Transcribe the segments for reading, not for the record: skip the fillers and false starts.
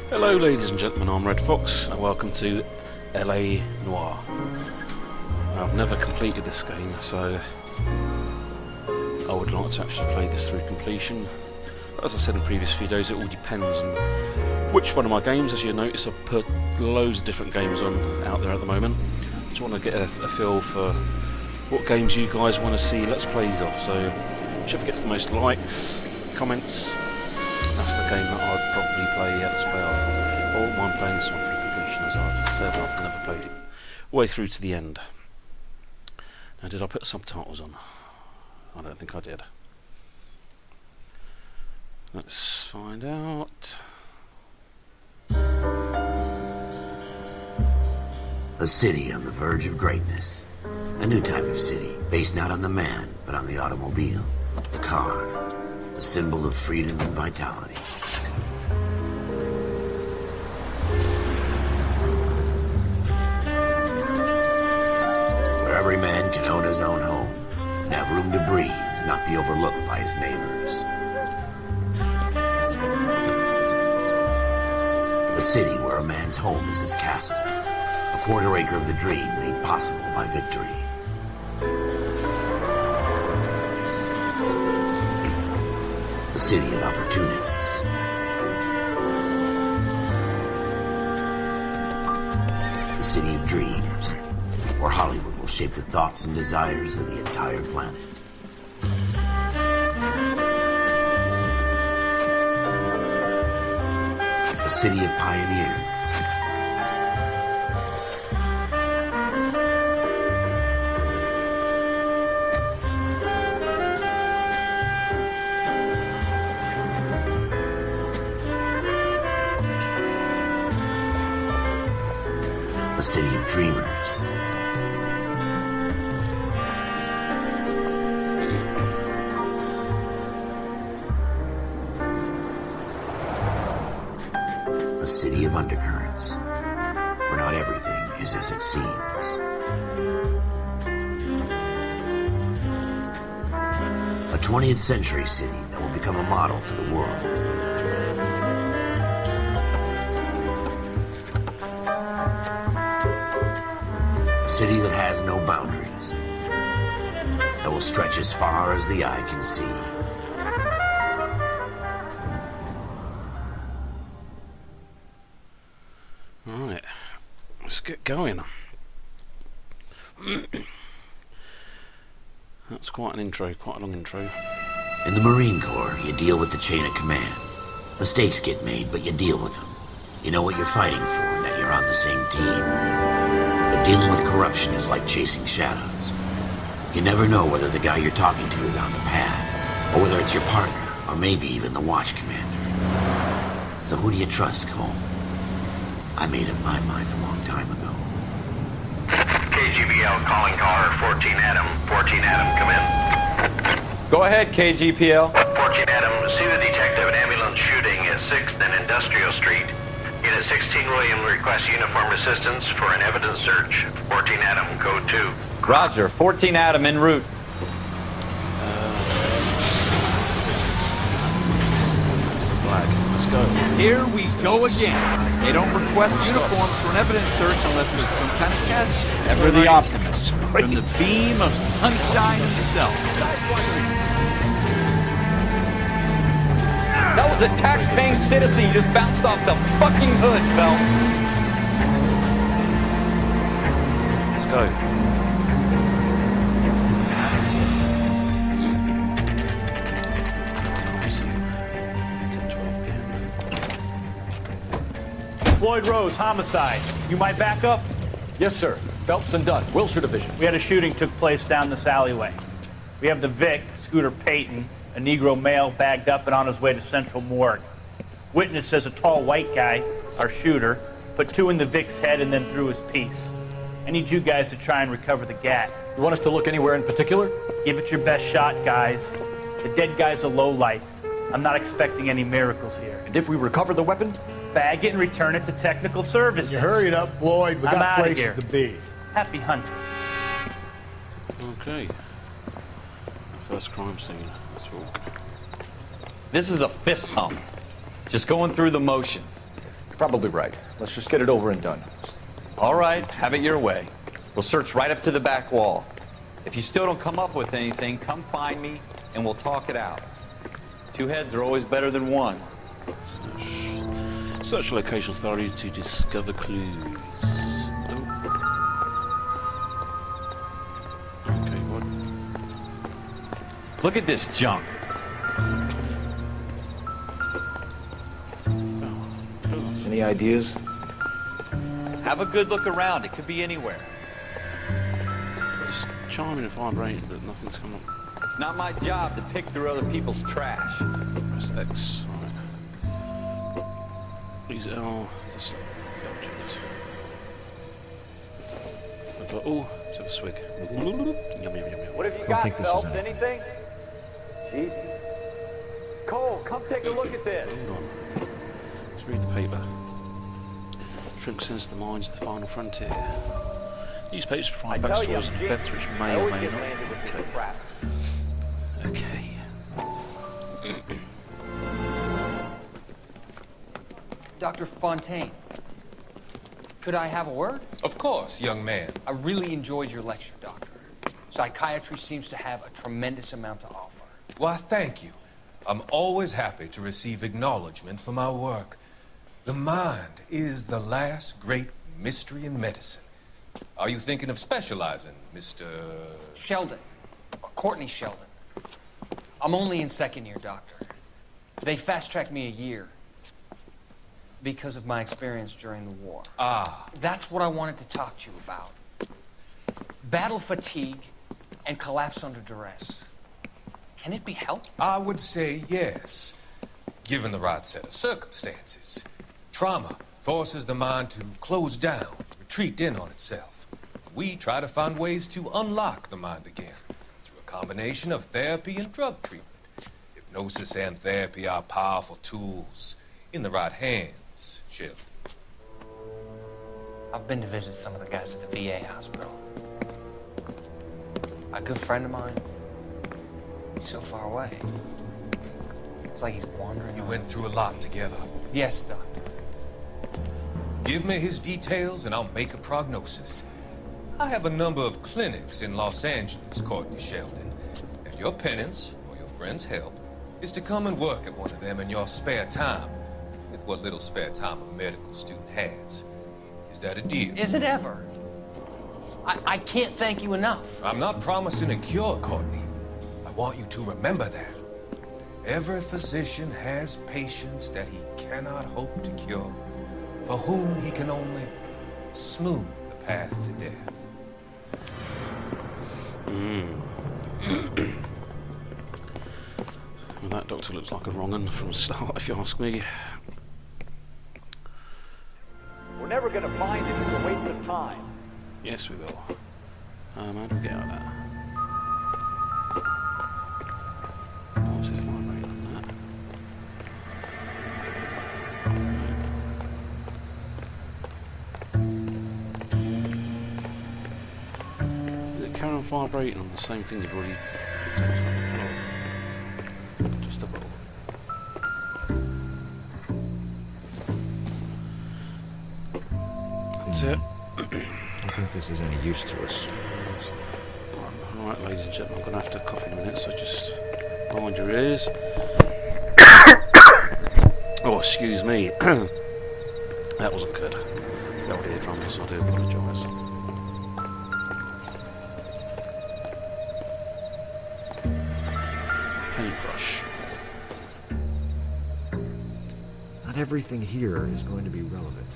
Hello ladies and gentlemen, I'm RedFox and welcome to L.A. Noire. I've never completed this game, so I would like to actually play this through completion. As I said in previous videos, it all depends on which one of my games. As you notice, I've put loads of different games out there at the moment. I just want to get a feel for what games you guys want to see Let's Plays of. So whichever gets the most likes, comments, that's the game that I'd probably play Let's Play of. I won't mind playing this one through completion, as I've said, I've never played it all the way through to the end. Now, did I put subtitles on? I don't think I did. Let's find out. A city on the verge of greatness. A new type of city, based not on the man, but on the automobile. The car. A symbol of freedom and vitality. Where every man can own his own home, and have room to breathe, and not be overlooked by his neighbors. A city where a man's home is his castle. A quarter acre of the dream made possible by victory. A city of opportunists. A city of dreams, where Hollywood will shape the thoughts and desires of the entire planet. A city of pioneers. A city of dreamers. A city of undercurrents, where not everything is as it seems. A 20th century city that will become a model for the world. A city that has no boundaries, that will stretch as far as the eye can see. Right, let's get going. That's quite an intro, quite a long intro. In the Marine Corps, you deal with the chain of command. Mistakes get made, but you deal with them. You know what you're fighting for, and that you're on the same team. But dealing with corruption is like chasing shadows. You never know whether the guy you're talking to is on the pad, or whether it's your partner, or maybe even the watch commander. So who do you trust, Cole? I made up my mind a long time ago. KGPL calling caller 14 Adam. 14 Adam, come in. Go ahead, KGPL. 14 Adam, see the detective, an ambulance shooting at 6th and Industrial Street. Unit 16 William requests uniform assistance for an evidence search. 14 Adam, code 2. Roger, 14 Adam en route. Flag, let's go. Here we go again. They don't request uniforms for an evidence search unless there's some kind of catch. Ever the optimist. From the beam of sunshine himself. That was a tax-paying citizen you just bounced off the fucking hood, Phelps. Let's go. Floyd Rose, homicide. You might back up? Yes, sir. Phelps and Dunn, Wilshire Division. We had a shooting took place down this alleyway. We have the Vic, Scooter Payton, a Negro male bagged up and on his way to Central Morgue. Witness says a tall white guy, our shooter, put 2 in the Vic's head and then threw his piece. I need you guys to try and recover the gat. You want us to look anywhere in particular? Give it your best shot, guys. The dead guy's a lowlife. I'm not expecting any miracles here. And if we recover the weapon? Bag it and return it to technical services. You hurry it up, Floyd. We I'm got outta places here. to be. Happy hunting. Okay. First crime scene. Let's walk. This is a fist hump. Just going through the motions. Probably right. Let's just get it over and done. All right, have it your way. We'll search right up to the back wall. If you still don't come up with anything, come find me and we'll talk it out. Two heads are always better than one. Search location authority to discover clues. Okay, what? Look at this junk. Any ideas? Have a good look around. It could be anywhere. It's charming and vibrating, but nothing's come up. It's not my job to pick through other people's trash. Press X. Right. Use L to select the object. Oh, let's have a swig. Yum, yum, yum, yum. What have you got, Phelps? Anything? Jesus. Cole, come take a look at this. Hold on. Let's read the paper. Shrimp sends the mines to the final frontier. Newspapers provide backstories and events which may or may not. Okay. Dr. Fontaine, could I have a word? Of course, young man. I really enjoyed your lecture, Doctor. Psychiatry seems to have a tremendous amount to offer. Why, thank you. I'm always happy to receive acknowledgement for my work. The mind is the last great mystery in medicine. Are you thinking of specializing, Mr. Sheldon. Courtney Sheldon. I'm only in second year, Doctor. They fast-tracked me a year because of my experience during the war. Ah. That's what I wanted to talk to you about. Battle fatigue and collapse under duress. Can it be helped? I would say yes, given the right set of circumstances. Trauma forces the mind to close down, retreat in on itself. We try to find ways to unlock the mind again through a combination of therapy and drug treatment. Hypnosis and therapy are powerful tools in the right hands, Sheldon. I've been to visit some of the guys at the VA hospital. A good friend of mine, he's so far away. It's like he's wandering. You went through a lot together. Yes, Doctor. Give me his details and I'll make a prognosis. I have a number of clinics in Los Angeles, Courtney Sheldon, and your penance, for your friend's help, is to come and work at one of them in your spare time, with what little spare time a medical student has. Is that a deal? Is it ever? I can't thank you enough. I'm not promising a cure, Courtney. I want you to remember that. Every physician has patients that he cannot hope to cure, for whom he can only smooth the path to death. Well, that doctor looks like a wrong un from the start, if you ask me. We're never going to find it. It's a waste of time. Yes, we will. How do we get out of that? What's his fire rate on that? Is it carry on vibrating on the same thing you've already picked up on the floor? Just above. That's it. I don't think this is any use to us. Alright, ladies and gentlemen, I'm going to have to cough in a minute, so just mind your ears. Oh, excuse me. That wasn't good. If that were eardrums, I do apologise. Paintbrush. Not everything here is going to be relevant.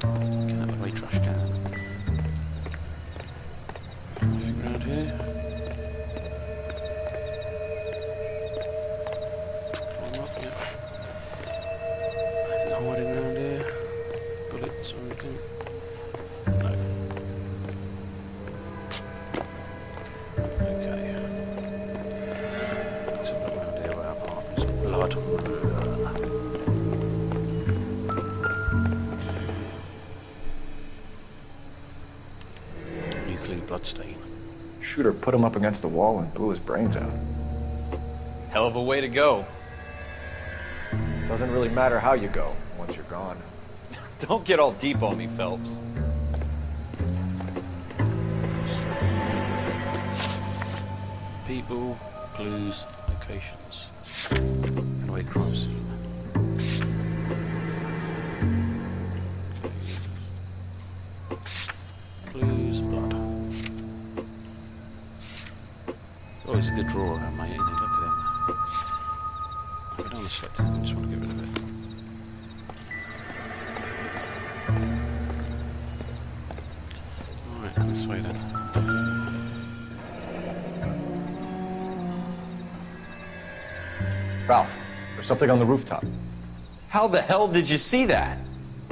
Can have a white trash can. Anything around here? Anything hiding around here? Bullets or anything? No. Okay. Let's have a look around here where our partner's blood. Bloodstain. Shooter put him up against the wall and blew his brains out. Hell of a way to go. Doesn't really matter how you go once you're gone. Don't get all deep on me, Phelps. People, clues, locations. Runaway crime scene. Clues, blood. Oh, he's a good drawer, that mate, isn't he? Look at him. I don't want to select him, I just want to get rid of it. Alright, this way then. Ralph, there's something on the rooftop. How the hell did you see that?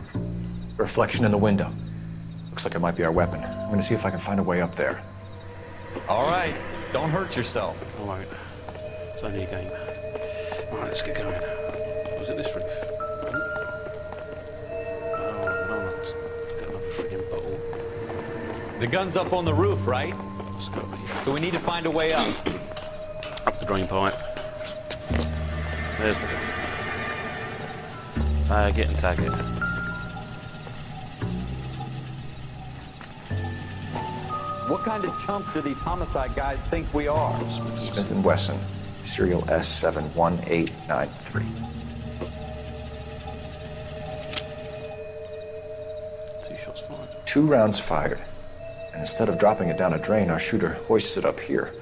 A reflection in the window. Looks like it might be our weapon. I'm gonna see if I can find a way up there. All right, don't hurt yourself. I won't. It's only a game. Alright, let's get going. Was it this roof? Oh, no, let's get another friggin' bottle. The gun's up on the roof, right? Let's go over here. So we need to find a way up. Up the drain pipe. There's the gun. Get and tag it. What kind of chumps do these homicide guys think we are? Smith & Wesson, serial S71893. 2 shots fired. 2 rounds fired. And instead of dropping it down a drain, our shooter hoists it up here.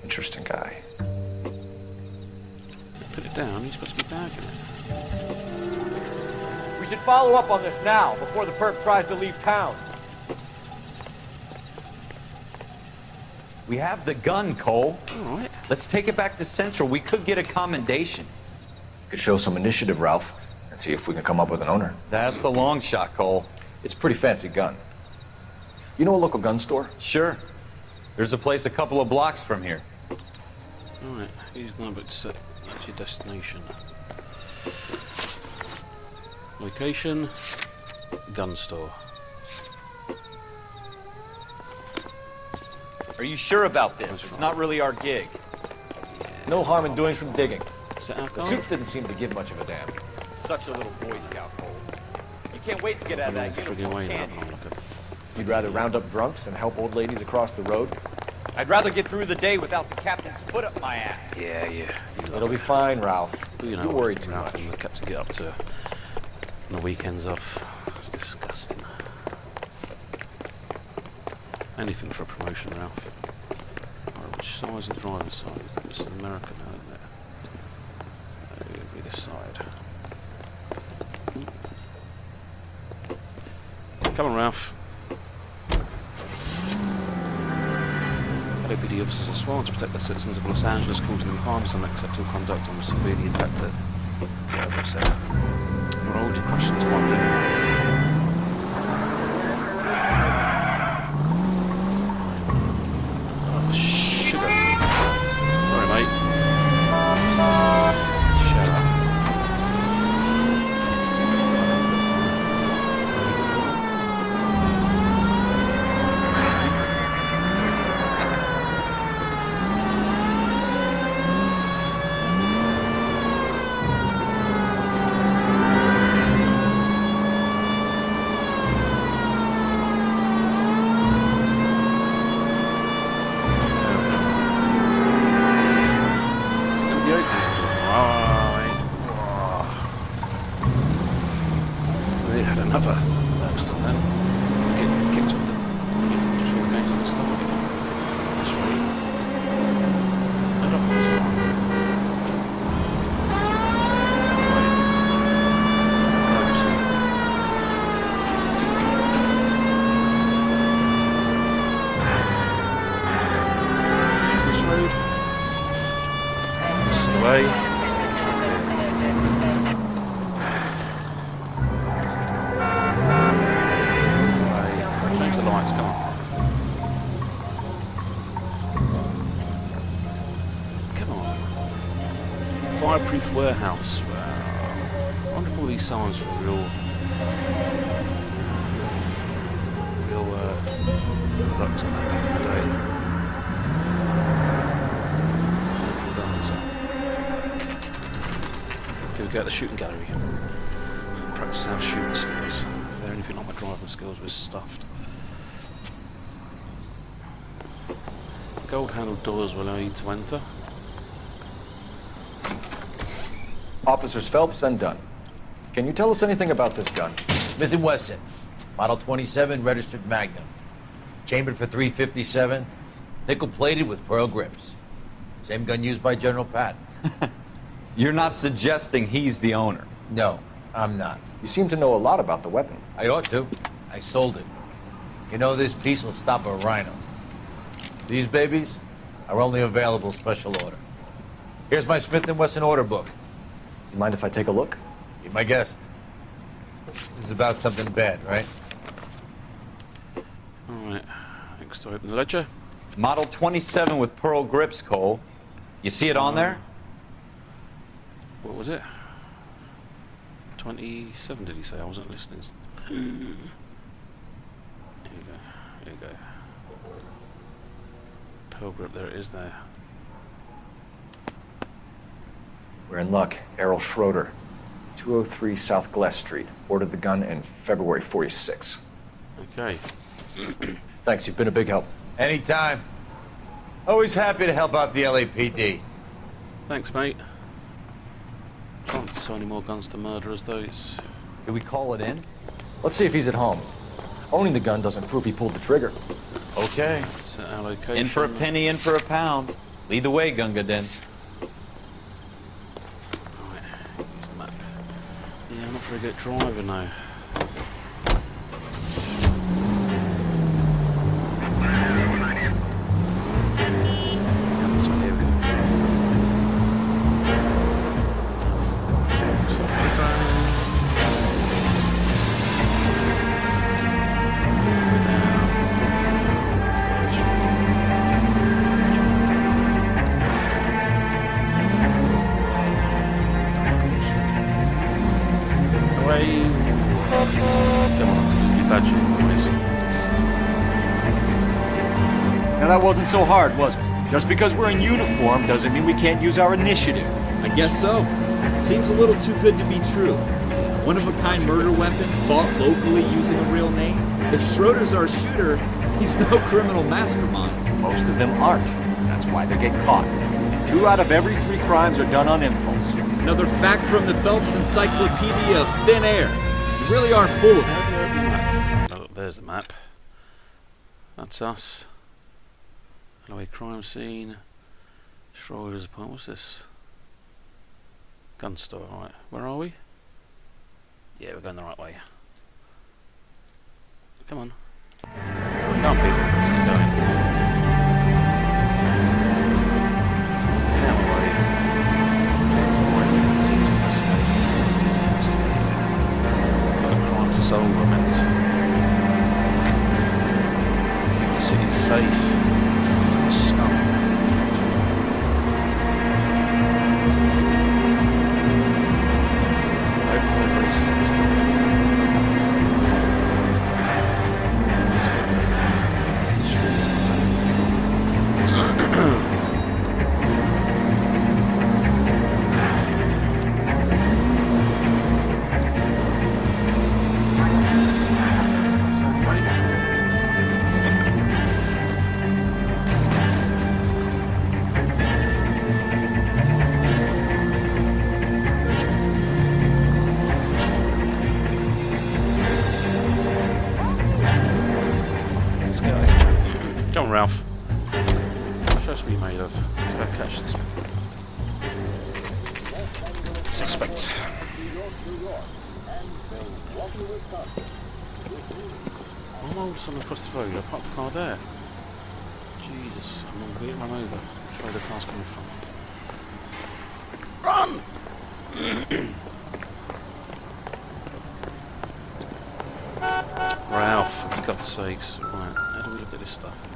Interesting guy. Put it down, he's supposed to be bagging it. We should follow up on this now, before the perp tries to leave town. We have the gun, Cole. All right. Let's take it back to Central. We could get a commendation. Could show some initiative, Ralph, and see if we can come up with an owner. That's a long shot, Cole. It's a pretty fancy gun. You know a local gun store? Sure. There's a place a couple of blocks from here. All right, use the number to set. That's your destination. Location, gun store. Are you sure about this? It's not really our gig. No harm in doing some digging. Is that our The guy? suits didn't seem to give much of a damn. Such a little Boy Scout, Cole. You can't wait to get out of that Friggin' uniform, way can now, you? I'm like a You'd rather round up drunks and help old ladies across the road? I'd rather get through the day without the captain's foot up my ass. Yeah. It'll be fine, Ralph. You know, You worry too Ralph much. and the captain get up to on the weekends off. It's disgusting. Anything for a promotion, Ralph. Alright, which side is the driver's side? This is American, isn't it? So it'll be this side. Come on, Ralph. LAPD officers are sworn to protect the citizens of Los Angeles, causing them harm, some unacceptable conduct, and will severely impact their... Whatever I said. We'll hold your question to one day. Oh, sugar. Sorry, mate. Shut up. We had another accident then. Getting kicked off the uniform just before the games had started. That's right. Head up this one. This road. This is the way. Change the lights, come on. Come on. Fireproof warehouse. Wow. I wonder if all these signs are real products in that back in the day. Central guns. Here we go at the shooting gallery. Practice our shooting skills. If they're anything like my driving skills, we're stuffed. Gold-handled doors will allow you to enter. Officers Phelps and Dunn. Can you tell us anything about this gun? Smith & Wesson, Model 27, registered Magnum. Chambered for .357, nickel-plated with pearl grips. Same gun used by General Patton. You're not suggesting he's the owner? No, I'm not. You seem to know a lot about the weapon. I ought to. I sold it. You know, this piece will stop a rhino. These babies are only available special order. Here's my Smith & Wesson order book. You mind if I take a look? Be my guest. This is about something bad, right? Alright, next to open the ledger. Model 27 with pearl grips, Cole. You see it on there? What was it? 27 did he say? I wasn't listening. Here you go. Here you go. Pearl grip, there it is there. We're in luck. Errol Schroeder, 203 South Glass Street. Ordered the gun in February '46. Okay. Thanks, you've been a big help. Anytime. Always happy to help out the LAPD. Thanks, mate. Trying to sell any more guns to murderers, though. It's... Do we call it in? Let's see if he's at home. Owning the gun doesn't prove he pulled the trigger. Okay. Set our location. In for a penny, in for a pound. Lead the way, Gunga Din. Right, use the map. Yeah, I'm not very good at driving now. Now that wasn't so hard, was it? Just because we're in uniform doesn't mean we can't use our initiative. I guess so. Seems a little too good to be true. One-of-a-kind murder weapon, bought locally using a real name. If Schroeder's our shooter, he's no criminal mastermind. Most of them aren't. That's why they get caught. 2 out of every 3 crimes are done on impulse. Another fact from the Phelps Encyclopedia of Thin Air. You really are full of it. Oh, look, there's the map. That's us. L.A. crime scene. Schroeder's apartment. What's this? Gun store, right. Where are we? Yeah, we're going the right way. Come on. Come on, people. Let's keep going. Now where are you? Seems to investigate. Got a crime to solve, I meant. Keep the city safe. Scum. Come on, Ralph. Show us what you're made of. Let's go catch this suspect. I'm old son across the road. I parked the car there. Jesus, I'm going to run over. Which way the car's coming from? Run! Ralph, for God's sakes. Right, how do we look at this stuff?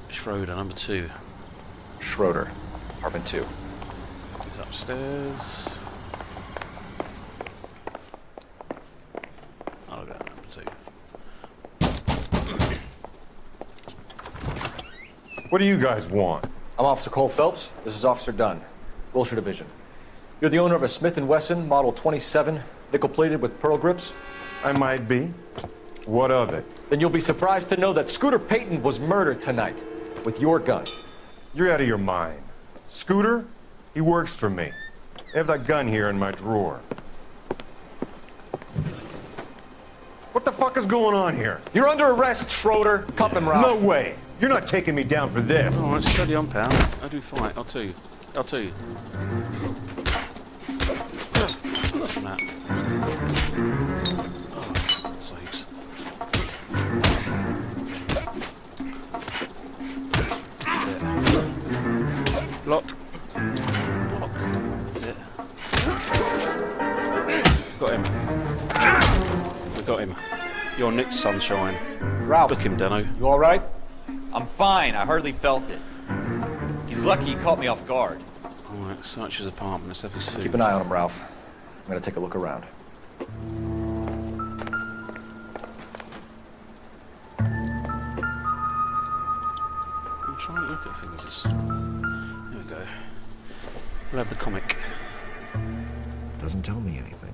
Schroeder, number 2. Schroeder, apartment 2. He's upstairs. I'll go number 2. What do you guys want? I'm Officer Cole Phelps. This is Officer Dunn, Wilshire Division. You're the owner of a Smith & Wesson Model 27, nickel-plated with pearl grips? I might be. What of it? Then you'll be surprised to know that Scooter Payton was murdered tonight with your gun. You're out of your mind. Scooter? He works for me. I have that gun here in my drawer. What the fuck is going on here? You're under arrest, Schroeder. Cuff him, Ralph. No way. You're not taking me down for this. All right, steady on, pal. I do fight. I'll tell you. I'll tell you. Snap. Oh, for God's sakes. That's it. Block. Block. That's it. Got him. We got him. You're nicked, sunshine. Ralph. Book him, Dano. You all right? I'm fine. I hardly felt it. He's lucky he caught me off guard. All right, search his apartment. Let's have his food. Keep an eye on him, Ralph. I'm gonna take a look around. I'm trying to look at things. Here we go. We'll have the comic. Doesn't tell me anything.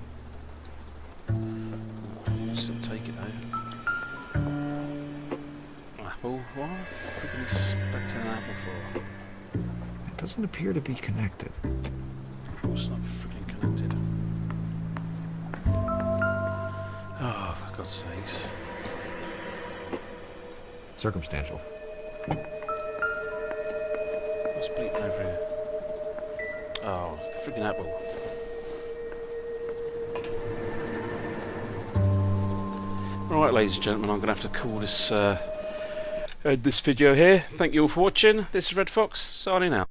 Still take it though. Apple? What am I freaking expecting an apple for? It doesn't appear to be connected. Of course not freaking connected. Oh, for God's sakes. Circumstantial. What's bleeping over here? Oh, it's the freaking apple. Alright, ladies and gentlemen, I'm going to have to call this this video here. Thank you all for watching. This is RedFox, signing out.